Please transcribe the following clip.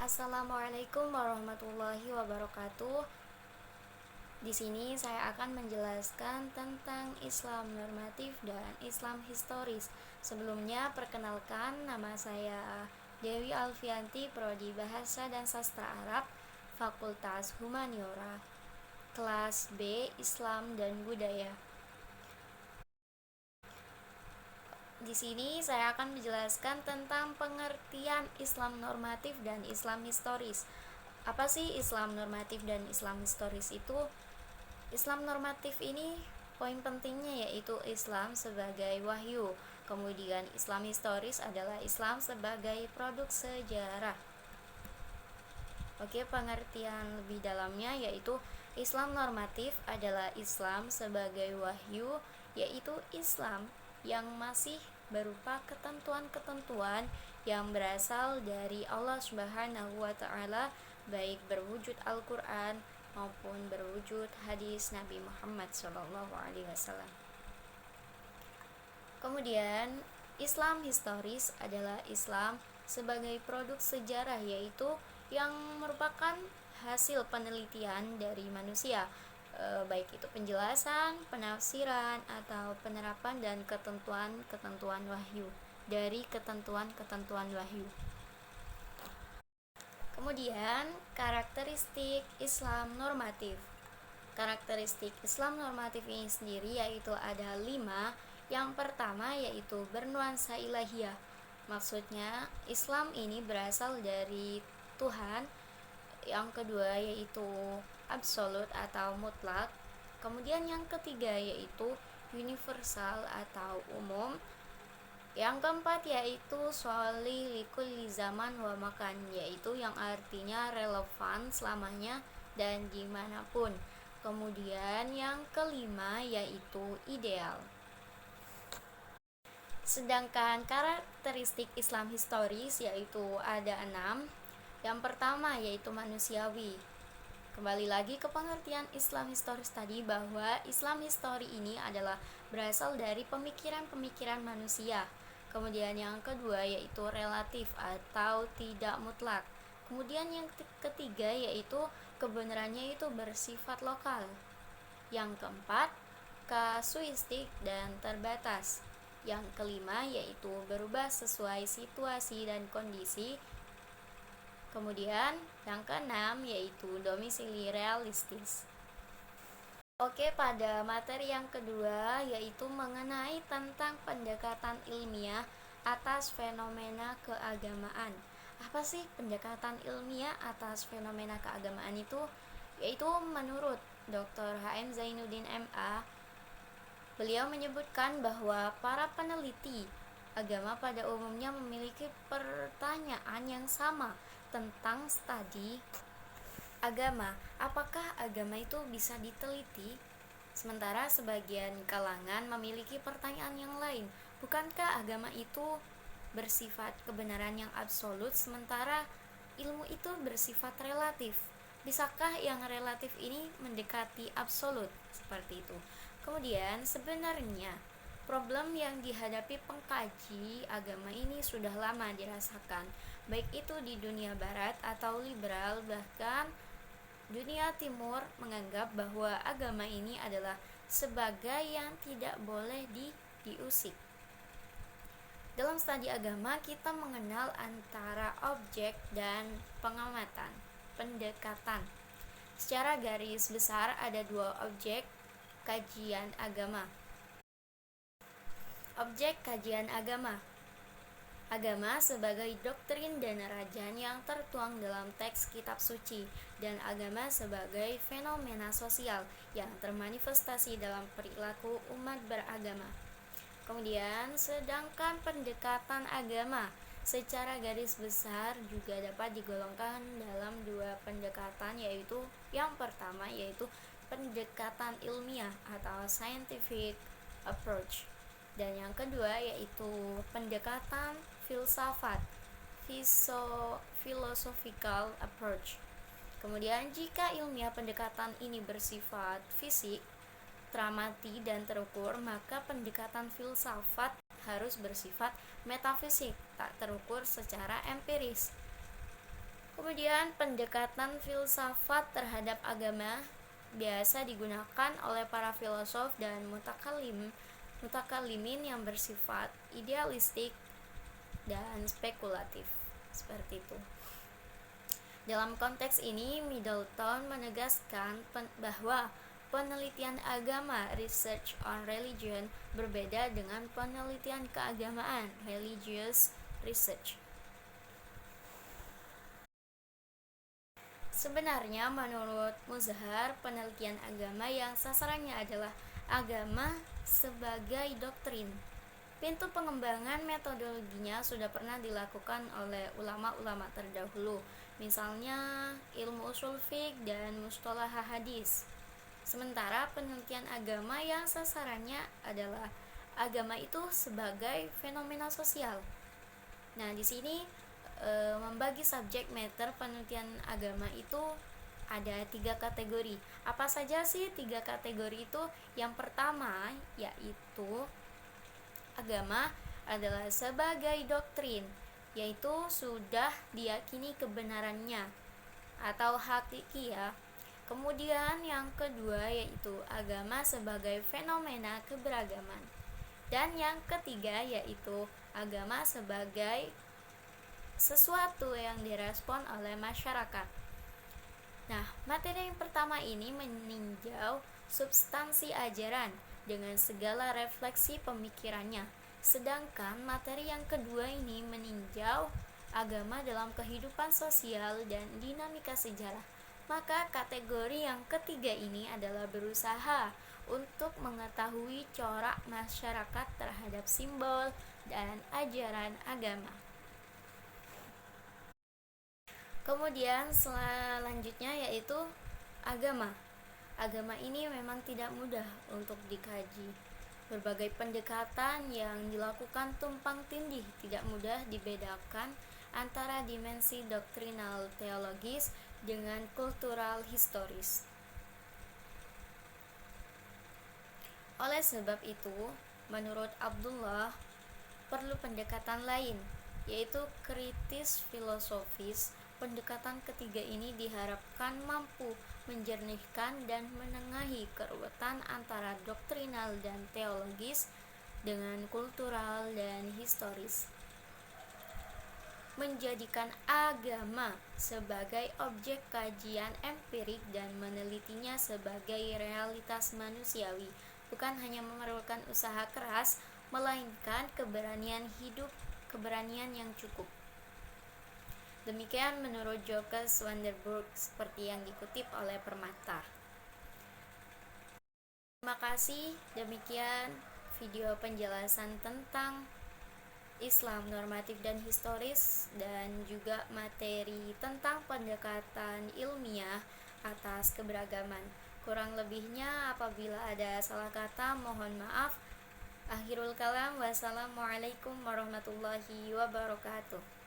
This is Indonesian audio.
Assalamualaikum warahmatullahi wabarakatuh. Di sini saya akan menjelaskan tentang Islam normatif dan Islam historis. Sebelumnya, perkenalkan, nama saya Dewi Alfianti, Prodi Bahasa dan Sastra Arab, Fakultas Humaniora, kelas B, Islam dan Budaya. Di sini saya akan menjelaskan tentang pengertian Islam normatif dan Islam historis. Apa sih Islam normatif dan Islam historis itu? Islam normatif ini poin pentingnya yaitu Islam sebagai wahyu. Kemudian Islam historis adalah Islam sebagai produk sejarah. Oke, pengertian lebih dalamnya yaitu Islam normatif adalah Islam sebagai wahyu, yaitu Islam yang masih berupa ketentuan-ketentuan yang berasal dari Allah Subhanahu wa taala, baik berwujud Al-Qur'an maupun berwujud hadis Nabi Muhammad SAW. Kemudian Islam historis adalah Islam sebagai produk sejarah, yaitu yang merupakan hasil penelitian dari manusia, baik itu penjelasan, penafsiran, atau penerapan dan ketentuan-ketentuan wahyu dari ketentuan-ketentuan wahyu. Kemudian, karakteristik Islam normatif. Karakteristik Islam normatif ini sendiri yaitu ada 5. Yang pertama yaitu bernuansa ilahiyah. Maksudnya, Islam ini berasal dari Tuhan. Yang kedua yaitu absolut atau mutlak. Kemudian yang ketiga yaitu universal atau umum. Yang keempat yaitu sholih likulli zaman wa makan, yaitu yang artinya relevan selamanya dan dimanapun. Kemudian yang kelima yaitu ideal. Sedangkan karakteristik Islam historis yaitu ada 6. Yang pertama yaitu manusiawi. Kembali lagi ke pengertian Islam historis tadi, bahwa Islam histori ini adalah berasal dari pemikiran-pemikiran manusia. Kemudian yang kedua yaitu relatif atau tidak mutlak. Kemudian yang ketiga yaitu kebenarannya itu bersifat lokal. Yang keempat, kasuistik dan terbatas. Yang kelima yaitu berubah sesuai situasi dan kondisi. Kemudian yang keenam yaitu domisili realistis. Oke, pada materi yang kedua yaitu mengenai tentang pendekatan ilmiah atas fenomena keagamaan. Apa sih pendekatan ilmiah atas fenomena keagamaan itu? Yaitu menurut Dr. H.M. Zainuddin MA, beliau menyebutkan bahwa para peneliti agama pada umumnya memiliki pertanyaan yang sama tentang studi agama. Apakah agama itu bisa diteliti? Sementara sebagian kalangan memiliki pertanyaan yang lain. Bukankah agama itu bersifat kebenaran yang absolut, sementara ilmu itu bersifat relatif? Bisakah yang relatif ini mendekati absolut? Seperti itu. Kemudian sebenarnya problem yang dihadapi pengkaji agama ini sudah lama dirasakan, baik itu di dunia barat atau liberal, bahkan dunia timur menganggap bahwa agama ini adalah sebagai yang tidak boleh diusik. Dalam studi agama, kita mengenal antara objek dan pengamatan, pendekatan. Secara garis besar ada 2 objek kajian agama. Objek kajian agama. Agama sebagai doktrin dan rajan yang tertuang dalam teks kitab suci, dan agama sebagai fenomena sosial yang termanifestasi dalam perilaku umat beragama. Kemudian, sedangkan pendekatan agama secara garis besar juga dapat digolongkan dalam 2 pendekatan, yaitu yang pertama yaitu pendekatan ilmiah atau scientific approach, dan yang kedua yaitu pendekatan filsafat, philosophical approach. Kemudian jika ilmiah pendekatan ini bersifat fisik, teramati dan terukur, maka pendekatan filsafat harus bersifat metafisik, tak terukur secara empiris. Kemudian pendekatan filsafat terhadap agama biasa digunakan oleh para filosof dan mutakalimin yang bersifat idealistik dan spekulatif. Seperti itu. Dalam konteks ini, Middleton menegaskan bahwa penelitian agama (research on religion) berbeda dengan penelitian keagamaan (religious research). Sebenarnya menurut Muzahar, penelitian agama yang sasarannya adalah agama sebagai doktrin. Pintu pengembangan metodologinya sudah pernah dilakukan oleh ulama-ulama terdahulu, misalnya ilmu usul fiqh dan mustalah hadis. Sementara penelitian agama yang sasarannya adalah agama itu sebagai fenomena sosial. Nah, di sini membagi subjek matter penelitian agama itu ada 3 kategori. Apa saja sih 3 kategori itu? Yang pertama yaitu agama adalah sebagai doktrin, yaitu sudah diyakini kebenarannya atau hakiki ya. Kemudian yang kedua yaitu agama sebagai fenomena keberagaman. Dan yang ketiga yaitu agama sebagai sesuatu yang direspon oleh masyarakat. Nah, materi yang pertama ini meninjau substansi ajaran dengan segala refleksi pemikirannya. Sedangkan materi yang kedua ini meninjau agama dalam kehidupan sosial dan dinamika sejarah. Maka kategori yang ketiga ini adalah berusaha untuk mengetahui corak masyarakat terhadap simbol dan ajaran agama. Kemudian selanjutnya yaitu agama. Agama ini memang tidak mudah untuk dikaji. Berbagai pendekatan yang dilakukan tumpang tindih, tidak mudah dibedakan antara dimensi doktrinal teologis dengan kultural historis. Oleh sebab itu, menurut Abdullah, perlu pendekatan lain, yaitu kritis filosofis. Pendekatan ketiga ini diharapkan mampu menjernihkan dan menengahi keruwetan antara doktrinal dan teologis dengan kultural dan historis. Menjadikan agama sebagai objek kajian empirik dan menelitinya sebagai realitas manusiawi bukan hanya memerlukan usaha keras, melainkan keberanian hidup, keberanian yang cukup. Demikian menurut Jocas Vanderburg seperti yang dikutip oleh Permata. Terima kasih, demikian video penjelasan tentang Islam normatif dan historis dan juga materi tentang pendekatan ilmiah atas keberagaman. Kurang lebihnya apabila ada salah kata mohon maaf. Akhirul kalam, wassalamualaikum warahmatullahi wabarakatuh.